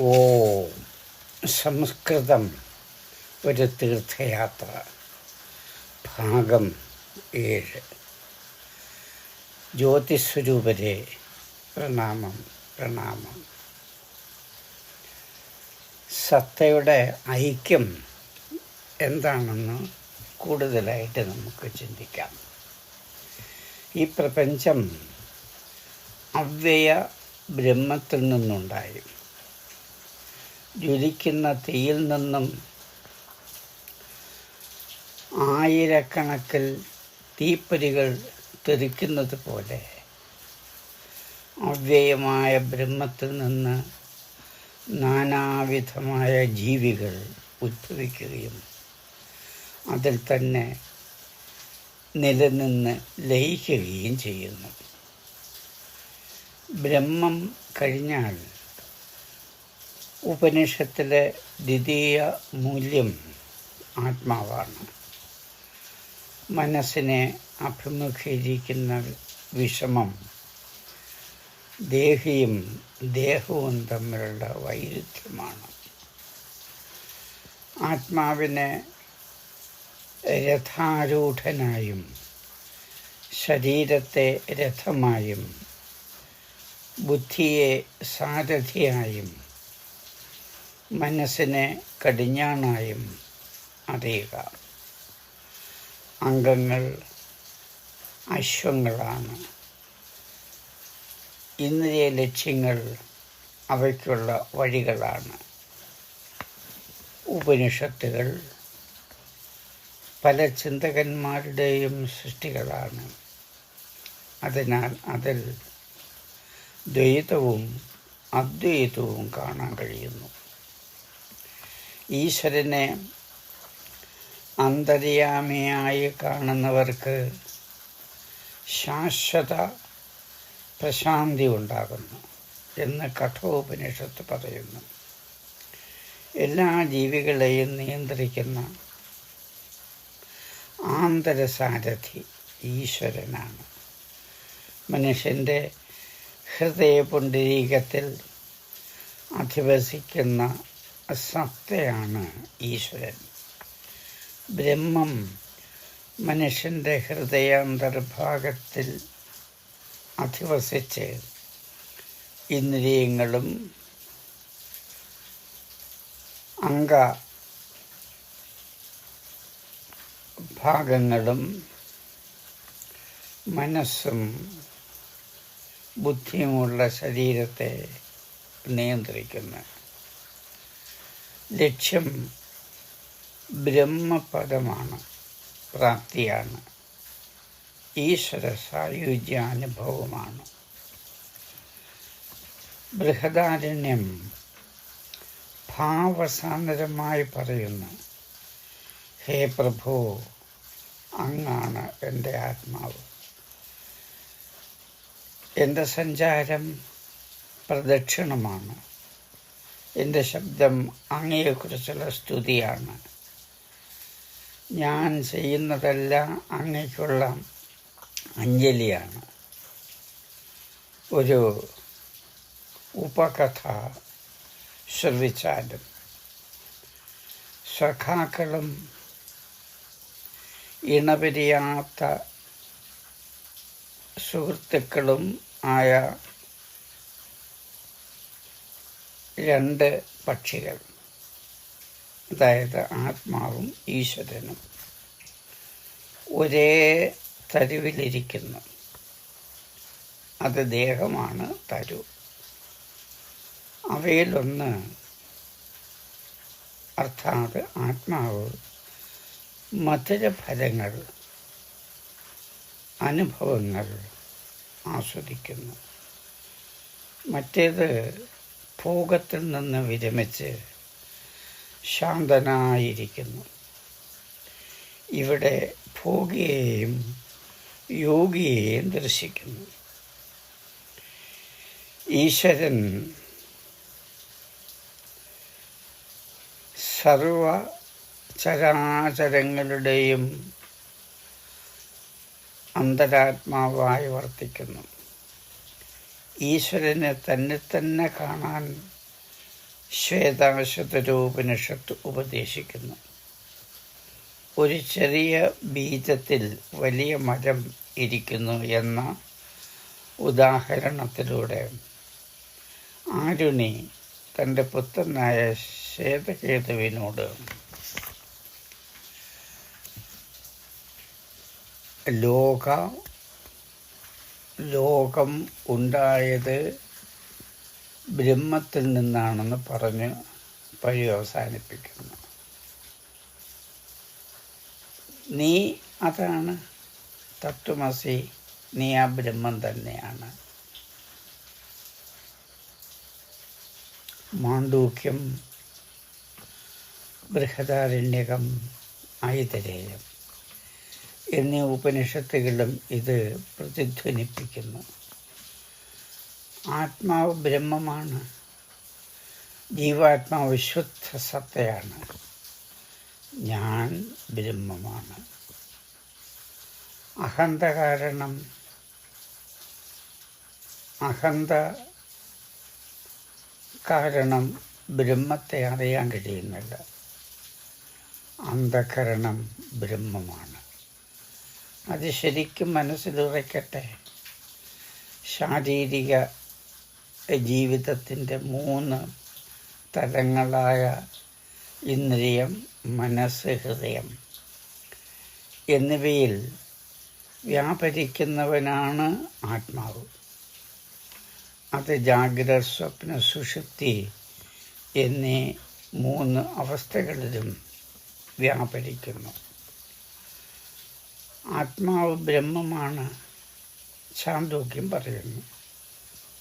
ഓ സംസ്കൃതം ഒരു തീർത്ഥയാത്ര ഭാഗം 7. ജ്യോതിസ്വരൂപരെ പ്രണാമം പ്രണാമം. സത്തയുടെ ഐക്യം എന്താണെന്ന് കൂടുതലായിട്ട് നമുക്ക് ചിന്തിക്കാം. ഈ പ്രപഞ്ചം അവ്യയ ബ്രഹ്മത്തിൽ നിന്നുണ്ടായി. ജ്വലിക്കുന്ന തീയിൽ നിന്നും ആയിരക്കണക്കിൽ തീപ്പൊരികൾ തെറിക്കുന്നത് പോലെ അവ്യയമായ ബ്രഹ്മത്തിൽ നിന്ന് നാനാവിധമായ ജീവികൾ ഉദ്ഭവിക്കുകയും അതിൽ തന്നെ നിലനിന്ന് ലയിക്കുകയും ചെയ്യുന്നു. ബ്രഹ്മം കഴിഞ്ഞാൽ ഉപനിഷത്തിലെ ദ്വിതീയ മൂല്യം ആത്മാവാണ്. മനസ്സിനെ അഭിമുഖീകരിക്കുന്ന വിഷമം ദേഹിയും ദേഹവും തമ്മിലുള്ള വൈരുദ്ധ്യമാണ്. ആത്മാവിനെ രഥാരൂഢനായും ശരീരത്തെ രഥമായും ബുദ്ധിയെ സാരഥിയായും മനസ്സിനെ കടിഞ്ഞാണായും അറിയുക. അംഗങ്ങൾ അശ്വങ്ങളാണ്. ഇന്ദ്രിയ ലക്ഷ്യങ്ങൾ അവയ്ക്കുള്ള വഴികളാണ്. ഉപനിഷത്തുകൾ പല ചിന്തകന്മാരുടെയും സൃഷ്ടികളാണ്. അതിനാൽ അതിൽ ദ്വൈതവും അദ്വൈതവും കാണാൻ കഴിയുന്നു. ഈശ്വരനെ അന്തര്യാമിയായി കാണുന്നവർക്ക് ശാശ്വത പ്രശാന്തി ഉണ്ടാകുന്നു എന്ന് കഠോപനിഷത്ത് പറയുന്നു. എല്ലാ ജീവികളെയും നിയന്ത്രിക്കുന്ന ആന്തരസാരഥി ഈശ്വരനാണ്. മനുഷ്യൻ്റെ ഹൃദയപുണ്ഡരീകത്തിൽ അധിവസിക്കുന്ന സത്തയാണ് ഈശ്വരൻ. ബ്രഹ്മം മനുഷ്യൻ്റെ ഹൃദയാന്തർഭാഗത്തിൽ അധിവസിച്ച് ഇന്ദ്രിയങ്ങളും അംഗഭാഗങ്ങളും മനസ്സും ബുദ്ധിയുമുള്ള ശരീരത്തെ നിയന്ത്രിക്കുന്നു. ലക്ഷ്യം ബ്രഹ്മപദമാണ്, പ്രാപ്തിയാണ്, ഈശ്വര സായുജ്യാനുഭവമാണ്. ബൃഹദാരണ്യം ഭാവസാന്ദ്രമായി പറയുന്നു, ഹേ പ്രഭു, അങ്ങാണ് എൻ്റെ ആത്മാവ്. എൻ്റെ സഞ്ചാരം പ്രദക്ഷിണമാണ്. എൻ്റെ ശബ്ദം അങ്ങയെക്കുറിച്ചുള്ള സ്തുതിയാണ്. ഞാൻ ചെയ്യുന്നതെല്ലാം അങ്ങയ്ക്കുള്ള അഞ്ജലിയാണ്. ഒരു ഉപകഥ ശ്രവിച്ചാലും സഖാക്കളും ഇണപിരിയാത്ത സുഹൃത്തുക്കളും ആയ 2 പക്ഷികൾ, അതായത് ആത്മാവും ഈശ്വരനും, ഒരേ തരുവിലിരിക്കുന്നു. അത് ദേഹമാണ് തരു. അവയിലൊന്ന്, അർത്ഥാത് ആത്മാവ്, മധുരഫലങ്ങൾ, അനുഭവങ്ങൾ ആസ്വദിക്കുന്നു. മറ്റേത് ഭോഗത്തിൽ നിന്ന് വിരമിച്ച് ശാന്തനായിരിക്കുന്നു. ഇവിടെ ഭോഗിയെയും യോഗിയെയും ദർശിക്കുന്നു. ഈശ്വരൻ സർവ ചരാചരങ്ങളുടെയും അന്തരാത്മാവായി വർത്തിക്കുന്നു. ഈശ്വരനെ തന്നെ കാണാൻ ശ്വേതാശ്വതരോപനിഷത്ത് ഉപദേശിക്കുന്നു. ഒരു ചെറിയ ബീജത്തിൽ വലിയ മരം ഇരിക്കുന്നു എന്ന ഉദാഹരണത്തിലൂടെ ആരുണി തൻ്റെ പുത്രനായ ശ്വേതകേതുവിനോട് ലോകം ഉണ്ടായത് ബ്രഹ്മത്തിൽ നിന്നാണെന്ന് പറഞ്ഞ് അവസാനിപ്പിക്കുന്നു. നീ അതാണ് തത്വമസി, നീ ആ ബ്രഹ്മം തന്നെയാണ്. മാണ്ഡൂക്യം, ബൃഹദാരണ്യകം, ഐതരേയം എന്നീ ഉപനിഷത്തുകളും ഇത് പ്രതിധ്വനിപ്പിക്കുന്നു. ആത്മാവ് ബ്രഹ്മമാണ്. ജീവാത്മാവ് ശുദ്ധ സത്തയാണ്. ഞാൻ ബ്രഹ്മമാണ്. അഹന്ത കാരണം ബ്രഹ്മത്തെ അറിയാൻ കഴിയുന്നില്ല. അന്ധകരണം ബ്രഹ്മമാണ്. അത് ശരിക്കും മനസ്സിലുറയ്ക്കട്ടെ. ശാരീരിക ജീവിതത്തിൻ്റെ 3 തലങ്ങളായ ഇന്ദ്രിയം, മനസ്സ്, ഹൃദയം എന്നിവയിൽ വ്യാപരിക്കുന്നവനാണ് ആത്മാവ്. അത് ജാഗ്രത, സ്വപ്ന, സുഷുപ്തി എന്നീ 3 അവസ്ഥകളിലും വ്യാപരിക്കുന്നു. ആത്മാവ് ബ്രഹ്മമാണ്. ഛാന്തോക്യം പറയുന്നു,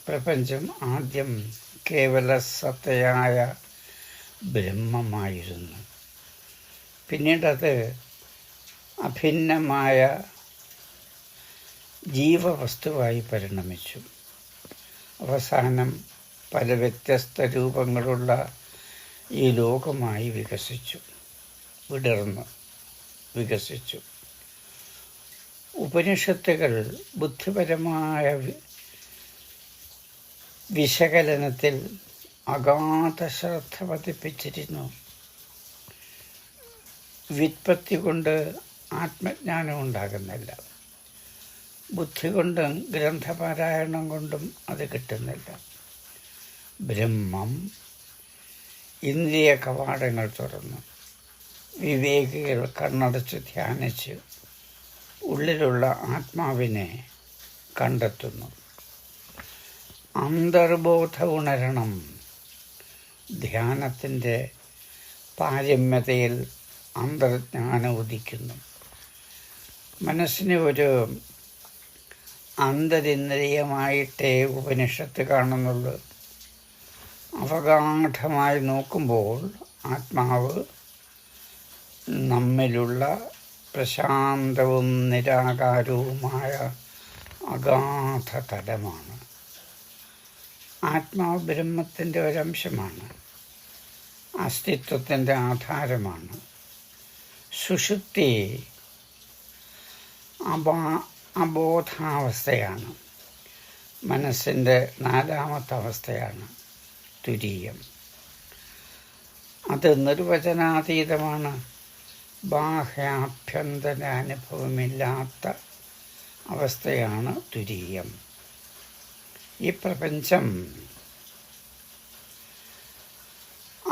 പ്രപഞ്ചം ആദ്യം കേവല സത്തയായ ബ്രഹ്മമായിരുന്നു. പിന്നീടത് അഭിന്നമായ ജീവവസ്തുവായി പരിണമിച്ചു. അവസാനം പല വ്യത്യസ്ത രൂപങ്ങളുള്ള ഈ ലോകമായി വികസിച്ചു. ഉപനിഷത്തുകൾ ബുദ്ധിപരമായ വിശകലനത്തിൽ അഗാധ ശ്രദ്ധ പതിപ്പിച്ചിരുന്നു. വ്യുത്പത്തി കൊണ്ട് ആത്മജ്ഞാനം ഉണ്ടാകുന്നില്ല. ബുദ്ധി കൊണ്ടും ഗ്രന്ഥപാരായണം കൊണ്ടും അത് കിട്ടുന്നില്ല. ബ്രഹ്മം ഇന്ദ്രിയ കവാടങ്ങൾ തുറന്നു വിവേകികൾ കണ്ണടച്ച് ധ്യാനിച്ച് ഉള്ളിലുള്ള ആത്മാവിനെ കണ്ടെത്തുന്നു. അന്തർബോധ ഉണരണം. ധ്യാനത്തിൻ്റെ പാരമ്യതയിൽ അന്തർജ്ഞാനം ഉദിക്കുന്നു. മനസ്സിനെ ഒരു അന്തരിന്ദ്രിയമായിട്ടേ ഉപനിഷത്ത് കാണുന്നുള്ളൂ. അവഗാഠമായി നോക്കുമ്പോൾ ആത്മാവ് നമ്മിലുള്ള പ്രശാന്തവും നിരാകാരവുമായ അഗാധ തലമാണ്. ആത്മാവ് ബ്രഹ്മത്തിൻ്റെ ഒരംശമാണ്. അസ്തിത്വത്തിൻ്റെ ആധാരമാണ്. സുഷുപ്തി അബോധാവസ്ഥയാണ്. മനസ്സിൻ്റെ 4ാമത്തെ അവസ്ഥയാണ് തുരീയം. അത് നിർവചനാതീതമാണ്. ബാഹ്യാഭ്യന്തര അനുഭവമില്ലാത്ത അവസ്ഥയാണ് തുരീയം. ഈ പ്രപഞ്ചം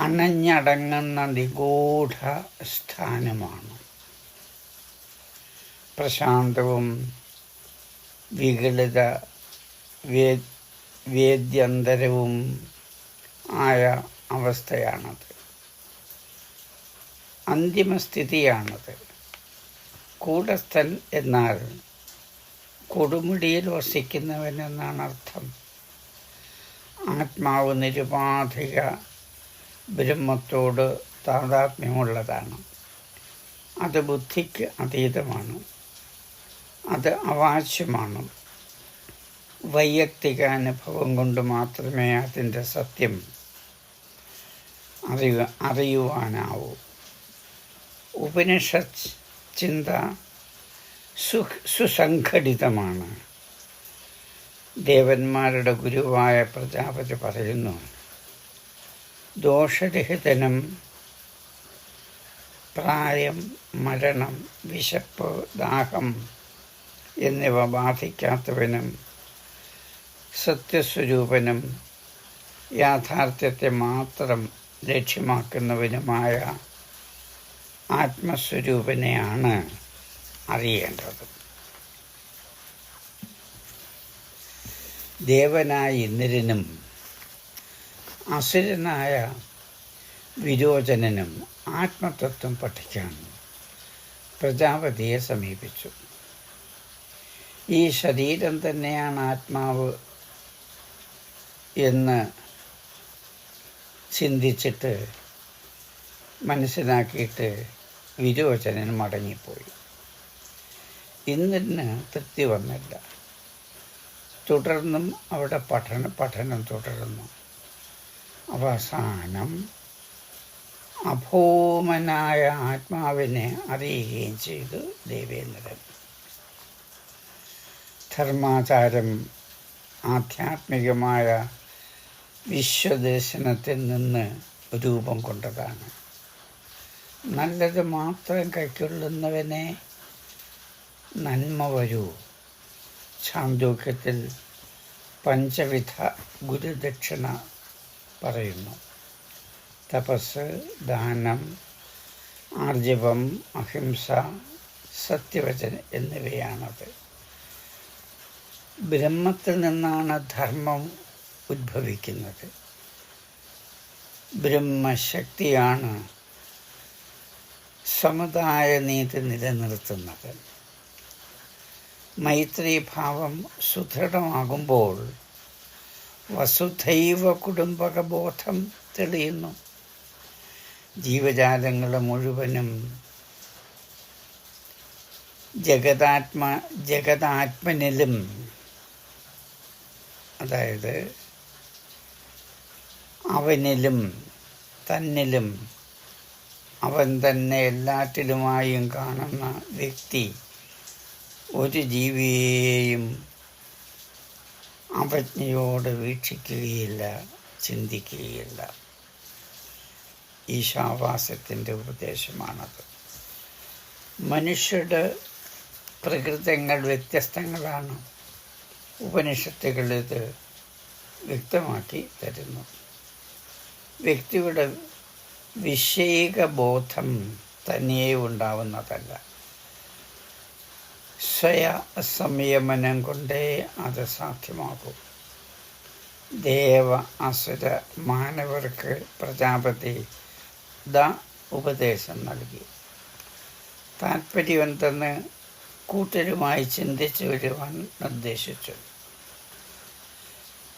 അണഞ്ഞടങ്ങുന്ന നിഗൂഢ സ്ഥാനമാണ്. പ്രശാന്തവും വികലിത വേദ്യന്തരവും ആയ അവസ്ഥയാണത്. അന്തിമസ്ഥിതിയാണത്. കൂടസ്ഥൻ എന്നാൽ കൊടുമുടിയിൽ വസിക്കുന്നവൻ എന്നാണ് അർത്ഥം. ആത്മാവ് നിരുപാധിക ബ്രഹ്മത്തോട് താതാത്മ്യമുള്ളതാണ്. അത് ബുദ്ധിക്ക് അതീതമാണ്. അത് അവാച്യമാണ്. വൈയക്തിക അനുഭവം കൊണ്ട് മാത്രമേ അതിൻ്റെ സത്യം അറിയുവാനാവൂ. ഉപനിഷത്ത് ചിന്ത സുസംഘടിതമാണ്. ദേവന്മാരുടെ ഗുരുവായ പ്രജാപതി പറയുന്നു, ദോഷരഹിതനും പ്രായം, മരണം, വിശപ്പ്, ദാഹം എന്നിവ ബാധിക്കാത്തവനും സത്യസ്വരൂപനും യാഥാർത്ഥ്യത്തെ മാത്രം ലക്ഷ്യമാക്കുന്നവനുമായ ആത്മസ്വരൂപനെയാണ് അറിയേണ്ടത്. ദേവനായ ഇന്ദ്രനും അസുരനായ വിരോചനനും ആത്മതത്വം പഠിക്കാൻ പ്രജാപതിയെ സമീപിച്ചു. ഈ ശരീരം തന്നെയാണ് ആത്മാവ് എന്ന് ചിന്തിച്ചിട്ട് മനസ്സിലാക്കിയിട്ട് വിരോചനൻ മടങ്ങിപ്പോയി. ഇന്ദ്രന് തൃപ്തി വന്നില്ല. തുടർന്നും അവിടെ പഠനം തുടർന്നു. അവസാനം അഭൗമനായ ആത്മാവിനെ അറിയുകയും ചെയ്തു ദേവേന്ദ്രൻ. ധർമാചാരം ആധ്യാത്മികമായ വിശ്വദർശനത്തിൽ നിന്ന് രൂപം കൊണ്ടതാണ്. നല്ലത് മാത്രം കൈക്കൊള്ളുന്നവനെ നന്മ വരൂ. ഛാന്തോക്യത്തിൽ പഞ്ചവിധ ഗുരുദക്ഷിണ പറയുന്നു. തപസ്, ദാനം, ആർജവം, അഹിംസ, സത്യവചനം എന്നിവയാണത്. ബ്രഹ്മത്തിൽ നിന്നാണ് ധർമ്മം ഉദ്ഭവിക്കുന്നത്. ബ്രഹ്മശക്തിയാണ് സമുദായ നീതി നിലനിർത്തുന്നത്. മൈത്രീഭാവം സുദൃഢമാകുമ്പോൾ വസുധൈവ കുടുംബകബോധം തെളിയുന്നു. ജീവജാലങ്ങൾ മുഴുവനും ജഗതാത്മനിലും, അതായത് അവനിലും തന്നിലും അവൻ തന്നെ എല്ലാറ്റിലുമായും കാണുന്ന വ്യക്തി ഒരു ജീവിയെയും അവജ്ഞയോട് വീക്ഷിക്കുകയില്ല, ചിന്തിക്കുകയില്ല. ഈശാവാസ്യത്തിൻ്റെ ഉപദേശമാണത്. മനുഷ്യരുടെ പ്രകൃതങ്ങൾ വ്യത്യസ്തങ്ങളാണ്. ഉപനിഷത്തുകൾ ഇത് വ്യക്തമാക്കി തരുന്നു. വ്യക്തിയുടെ വിഷയികബോധം തനിയെ ഉണ്ടാവുന്നതല്ല. സംയമനം കൊണ്ടേ അത് സാധ്യമാകൂ. ദേവ അസുര മാനവർക്ക് പ്രജാപതി ഉപദേശം നൽകി. താൽപ്പര്യമെന്തെന്ന് കൂട്ടരുമായി ചിന്തിച്ചു വരുവാൻ നിർദ്ദേശിച്ചു.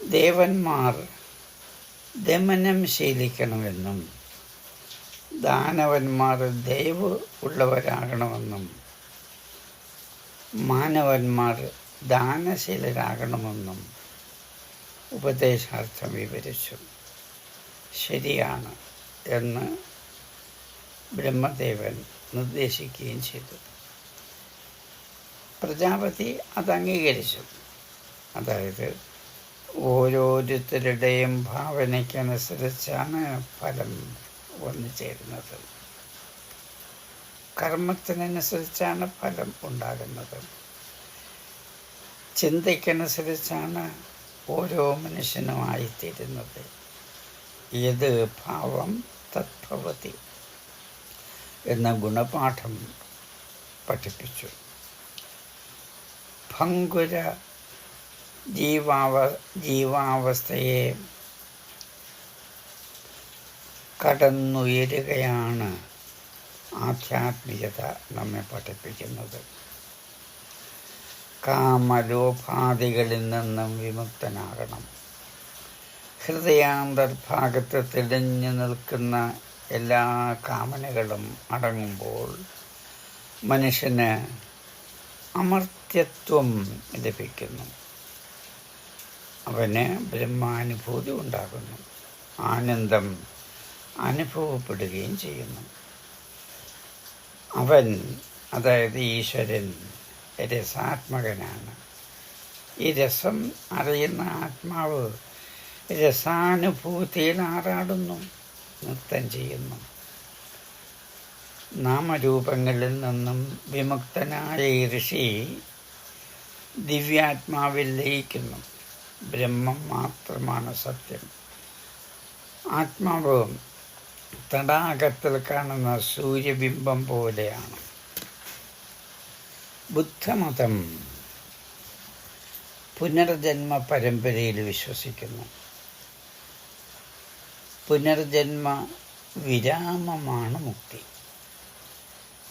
ദേവന്മാർ ദമനം ശീലിക്കണമെന്നും ദാനവന്മാർ ദയവ് ഉള്ളവരാകണമെന്നും മാനവന്മാർ ദാനശീലരാകണമെന്നും ഉപദേശാർത്ഥം വിവരിച്ചു. ശരിയാണ് എന്ന് ബ്രഹ്മദേവൻ നിർദ്ദേശിക്കുകയും ചെയ്തു. പ്രജാപതി അത് അംഗീകരിച്ചു. അതായത് ഓരോരുത്തരുടെയും ഭാവനയ്ക്കനുസരിച്ചാണ് ഫലം വന്നു ചേരുന്നത്. കർമ്മത്തിനനുസരിച്ചാണ് ഫലം ഉണ്ടാകുന്നത്. ചിന്തയ്ക്കനുസരിച്ചാണ് ഓരോ മനുഷ്യനുമായിത്തീരുന്നത്. ഏത് ഭാവം തദ്ഭവതി എന്ന ഗുണപാഠം പഠിപ്പിച്ചു. ഭംഗുര ജീവാവസ്ഥയെ കടന്നുയരുകയാണ് ആധ്യാത്മികത നമ്മെ പഠിപ്പിക്കുന്നത്. കാമലോഭാദികളിൽ നിന്നും വിമുക്തനാകണം. ഹൃദയാന്തർഭാഗത്ത് തെളിഞ്ഞു നിൽക്കുന്ന എല്ലാ കാമനകളും അടങ്ങുമ്പോൾ മനുഷ്യന് അമർത്യത്വം ലഭിക്കുന്നു. അവന് ബ്രഹ്മാനുഭൂതി ഉണ്ടാകുന്നു. ആനന്ദം അനുഭവപ്പെടുകയും ചെയ്യുന്നു. അവൻ, അതായത് ഈശ്വരൻ, രസാത്മകനാണ്. ഈ രസം അറിയുന്ന ആത്മാവ് രസാനുഭൂതിയിൽ ആറാടുന്നു. നൃത്തം ചെയ്യുന്നു. നാമരൂപങ്ങളിൽ നിന്നും വിമുക്തനായ ഈ ഋഷി ദിവ്യാത്മാവിൽ ലയിക്കുന്നു. ബ്രഹ്മം മാത്രമാണ് സത്യം. ആത്മാവ് തടാകത്തിൽ കാണുന്ന സൂര്യബിംബം പോലെയാണ്. ബുദ്ധമതം പുനർജന്മ പരമ്പരയിൽ വിശ്വസിക്കുന്നു. പുനർജന്മ വിരാമമാണ് മുക്തി.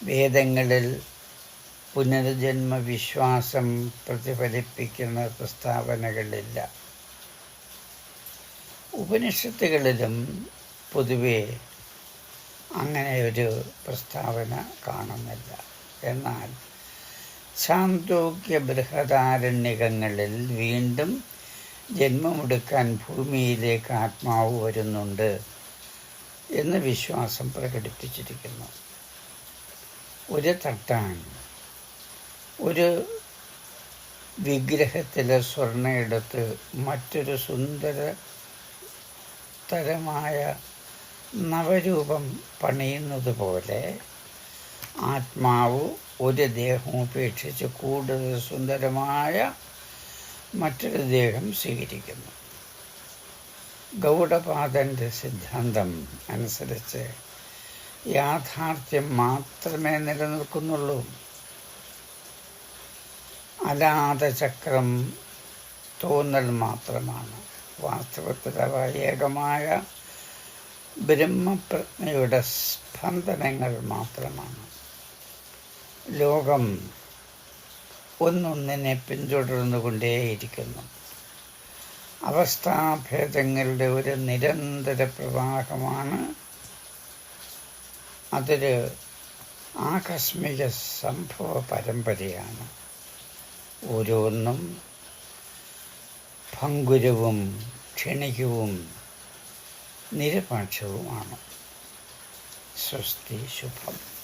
വേദങ്ങളിൽ പുനർജന്മ വിശ്വാസം പ്രതിഫലിപ്പിക്കുന്ന പ്രസ്താവനകളില്ല. ഉപനിഷത്തുകളിലും പൊതുവെ അങ്ങനെ ഒരു പ്രസ്താവന കാണുന്നില്ല. എന്നാൽ ഛാന്തോക്യ ബൃഹദാരണ്യകങ്ങളിൽ വീണ്ടും ജന്മമെടുക്കാൻ ഭൂമിയിലേക്ക് ആത്മാവ് വരുന്നുണ്ട് എന്ന് വിശ്വാസം പ്രകടിപ്പിച്ചിരിക്കുന്നു. ഒരു തട്ടാൻ ഒരു വിഗ്രഹത്തിലെ സ്വർണ്ണ എടുത്ത് മറ്റൊരു സുന്ദരതരമായ നവരൂപം പണിയുന്നത് പോലെ ആത്മാവ് ഒരു ദേഹം ഉപേക്ഷിച്ച് കൂടുതൽ സുന്ദരമായ മറ്റൊരു ദേഹം സ്വീകരിക്കുന്നു. ഗൗഡപാദൻ്റെ സിദ്ധാന്തം അനുസരിച്ച് യാഥാർത്ഥ്യം മാത്രമേ നിലനിൽക്കുന്നുള്ളൂ. അലാദചക്രം തോന്നൽ മാത്രമാണ്. വാസ്തവത്തിൽ അവ ഏകമായ ബ്രഹ്മപ്രജ്ഞയുടെ സ്പന്ദനങ്ങൾ മാത്രമാണ്. ലോകം ഒന്നൊന്നിനെ പിന്തുടർന്നുകൊണ്ടേയിരിക്കുന്നു. അവസ്ഥാഭേദങ്ങളുടെ ഒരു നിരന്തര പ്രവാഹമാണ്. അതൊരു ആകസ്മിക സംഭവ പരമ്പരയാണ്. ഓരോന്നും ഭംഗുരവും ക്ഷണികവും നിരപക്ഷവുമാണ്. സ്വസ്തി ശുഭം.